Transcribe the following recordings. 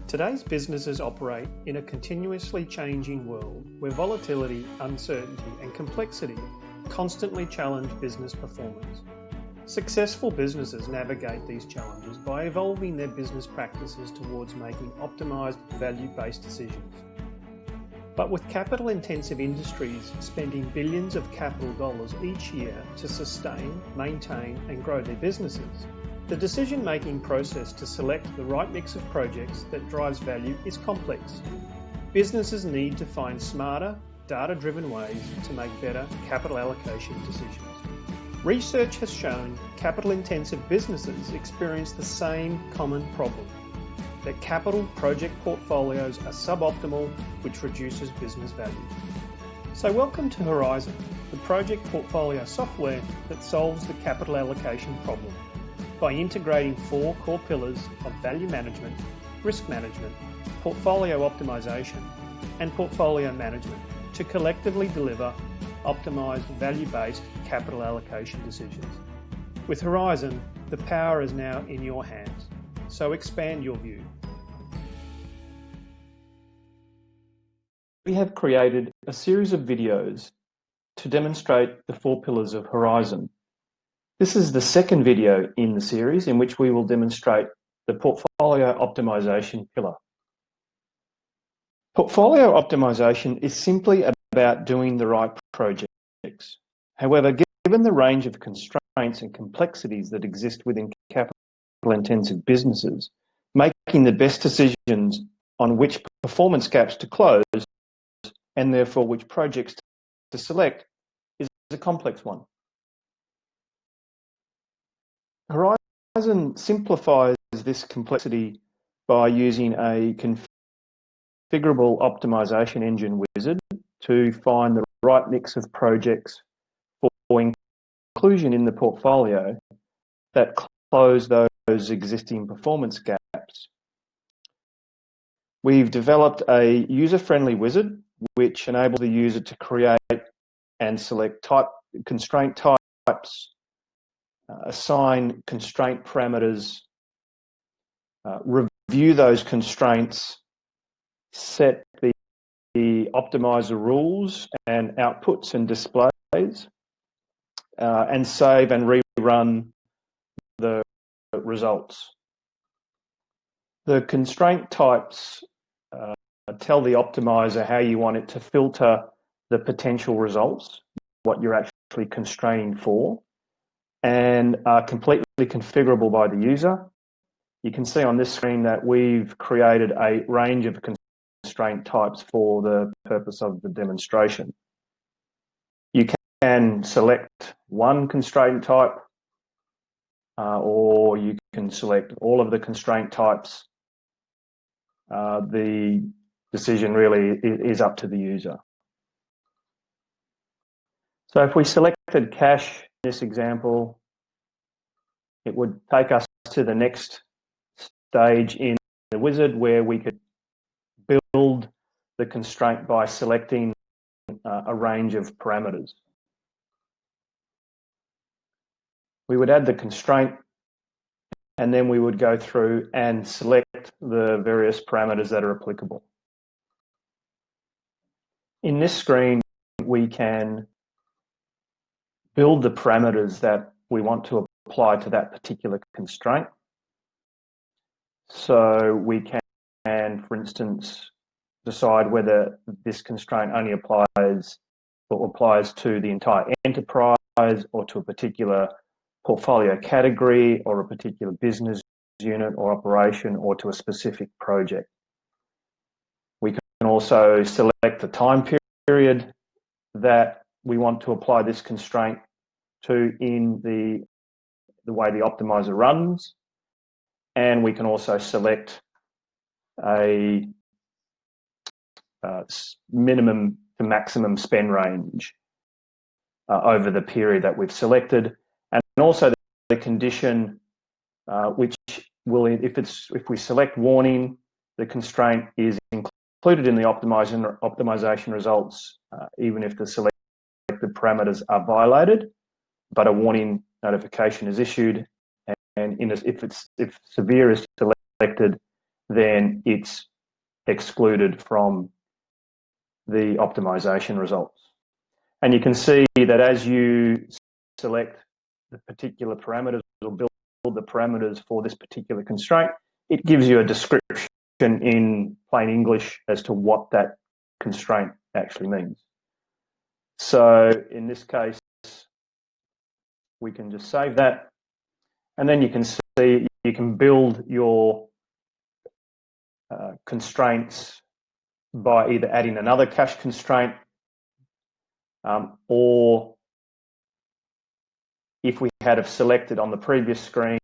Today's businesses operate in a continuously changing world where volatility, uncertainty, and complexity constantly challenge business performance. Successful businesses navigate these challenges by evolving their business practices towards making optimized, value-based decisions. But with capital-intensive industries spending billions of capital dollars each year to sustain, maintain, and grow their businesses, the decision-making process to select the right mix of projects that drives value is complex. Businesses need to find smarter, data-driven ways to make better capital allocation decisions. Research has shown capital-intensive businesses experience the same common problem, that capital project portfolios are suboptimal, which reduces business value. So welcome to Horizon, the project portfolio software that solves the capital allocation problem by integrating 4 core pillars of value management, risk management, portfolio optimization, and portfolio management to collectively deliver optimized, value-based capital allocation decisions. With Horizon, the power is now in your hands, so expand your view. We have created a series of videos to demonstrate the 4 pillars of Horizon. This is the second video in the series in which we will demonstrate the portfolio optimization pillar. Portfolio optimization is simply about doing the right projects. However, given the range of constraints and complexities that exist within capital-intensive businesses, making the best decisions on which performance gaps to close and therefore which projects to select is a complex one. Horizon simplifies this complexity by using a configurable optimization engine wizard to find the right mix of projects for inclusion in the portfolio that close those existing performance gaps. We've developed a user-friendly wizard which enables the user to create and select constraint types, assign constraint parameters, review those constraints, set the optimizer rules and outputs and displays, and save and rerun the results. The constraint types tell the optimizer how you want it to filter the potential results, what you're actually constraining for, and are completely configurable by the user. You can see on this screen that we've created a range of constraint types for the purpose of the demonstration. You can select one constraint type, or you can select all of the constraint types. The decision really is up to the user. So if we selected cash in this example, it would take us to the next stage in the wizard where we could build the constraint by selecting a range of parameters. We would add the constraint and then we would go through and select the various parameters that are applicable. In this screen, we can build the parameters that we want to apply to that particular constraint. So we can, for instance, decide whether this constraint only applies to the entire enterprise or to a particular portfolio category or a particular business unit or operation or to a specific project. We can also select the time period that we want to apply this constraint to in the way the optimizer runs, and we can also select a minimum to maximum spend range over the period that we've selected, and also the condition which will, if we select warning, the constraint is included in the optimization results, even if the selected parameters are violated, but a warning notification is issued, and if severe is selected, then it's excluded from the optimization results. And you can see that as you select the particular parameters or build the parameters for this particular constraint, it gives you a description in plain English as to what that constraint actually means. So in this case, we can just save that, and then you can see you can build your constraints by either adding another cache constraint, or if we had have selected on the previous screen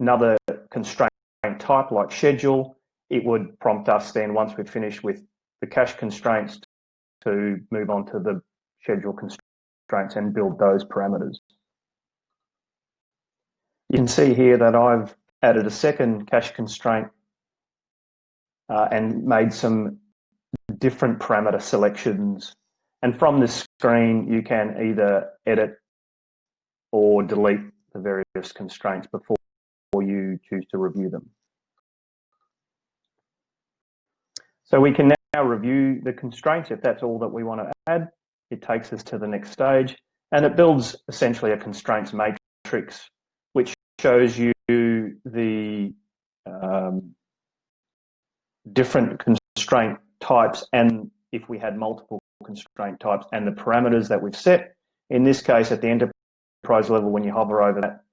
another constraint type like schedule, it would prompt us then, once we've finished with the cache constraints, to move on to the schedule constraints and build those parameters. You can see here that I've added a second cache constraint and made some different parameter selections. And from this screen, you can either edit or delete the various constraints before you choose to review them. So we can now review the constraints if that's all that we want to add. It takes us to the next stage, and it builds essentially a constraints matrix, which shows you the different constraint types, and if we had multiple constraint types, and the parameters that we've set. In this case, at the enterprise level, when you hover over that,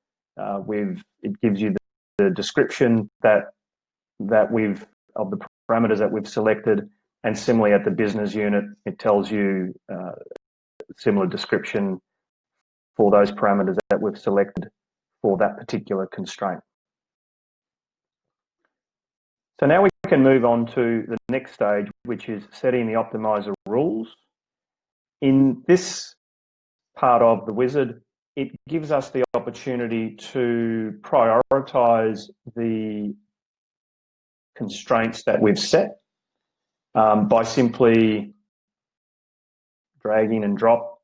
it gives you the description that we've of the parameters that we've selected, and similarly at the business unit, it tells you similar description for those parameters that we've selected for that particular constraint. So now we can move on to the next stage, which is setting the optimizer rules. In this part of the wizard, it gives us the opportunity to prioritize the constraints that we've set by simply dragging and drop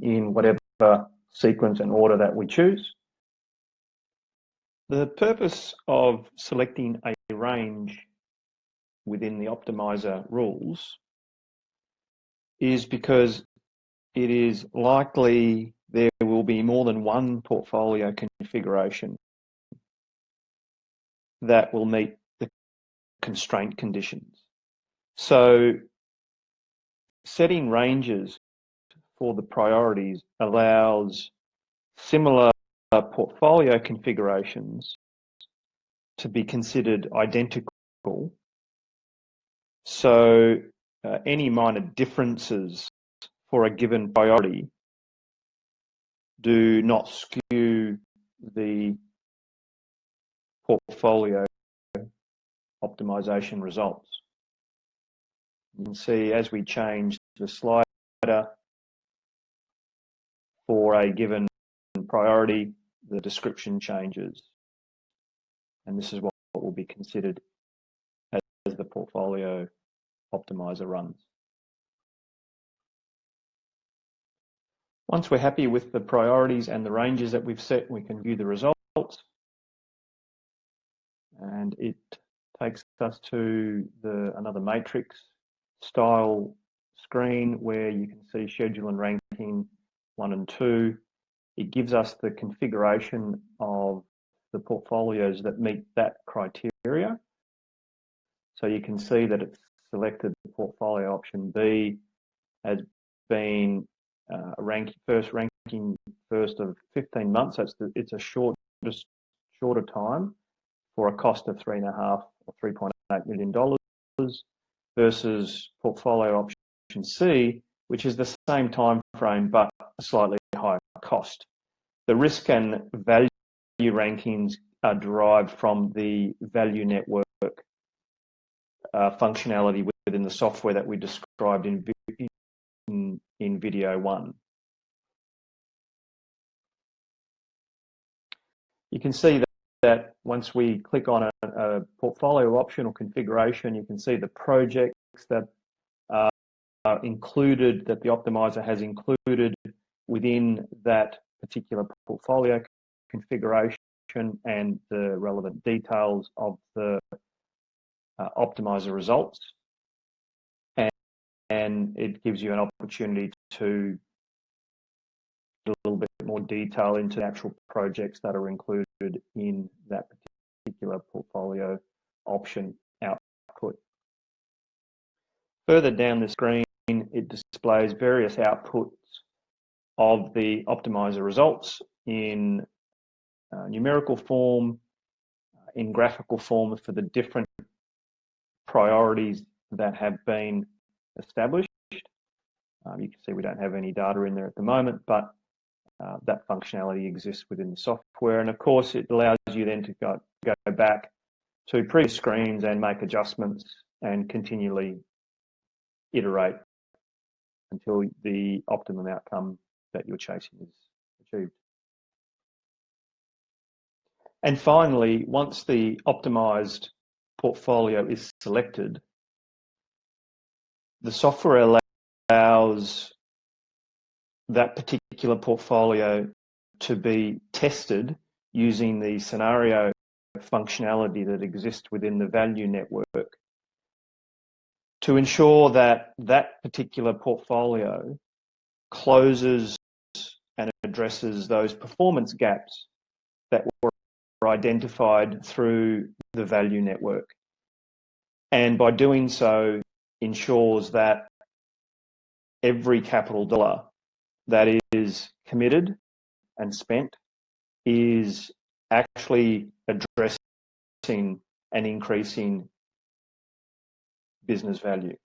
in whatever sequence and order that we choose. The purpose of selecting a range within the optimizer rules is because it is likely there will be more than one portfolio configuration that will meet the constraint conditions. So setting ranges for the priorities allows similar portfolio configurations to be considered identical. So any minor differences for a given priority do not skew the portfolio optimization results. You can see as we change the slider for a given priority, the description changes. And this is what will be considered as the portfolio optimizer runs. Once we're happy with the priorities and the ranges that we've set, we can view the results. And it takes us to another matrix style screen where you can see schedule and ranking 1 and 2. It gives us the configuration of the portfolios that meet that criteria. So you can see that it's selected the portfolio option B as being ranking first of 15 months. It's a shorter time for a cost of $3.5 or $3.8 million versus portfolio option C, which is the same time frame but a slightly higher cost. The risk and value rankings are derived from the value network functionality within the software that we described in video 1. You can see that once we click on a portfolio option or configuration, you can see the projects that are included, that the optimizer has included within that particular portfolio configuration. and the relevant details of the optimizer results, and it gives you an opportunity to get a little bit more detail into the actual projects that are included in that particular portfolio option output. Further down the screen, it displays various outputs of the optimizer results in numerical form, in graphical form for the different priorities that have been established. You can see we don't have any data in there at the moment, but that functionality exists within the software. And of course, it allows you then to go back to previous screens and make adjustments and continually iterate until the optimum outcome that you're chasing is achieved. And finally, once the optimized portfolio is selected, the software allows that particular portfolio to be tested using the scenario functionality that exists within the value network to ensure that that particular portfolio closes and addresses those performance gaps that were identified through the value network. And by doing so, ensures that every capital dollar that is committed and spent is actually addressing and increasing business value.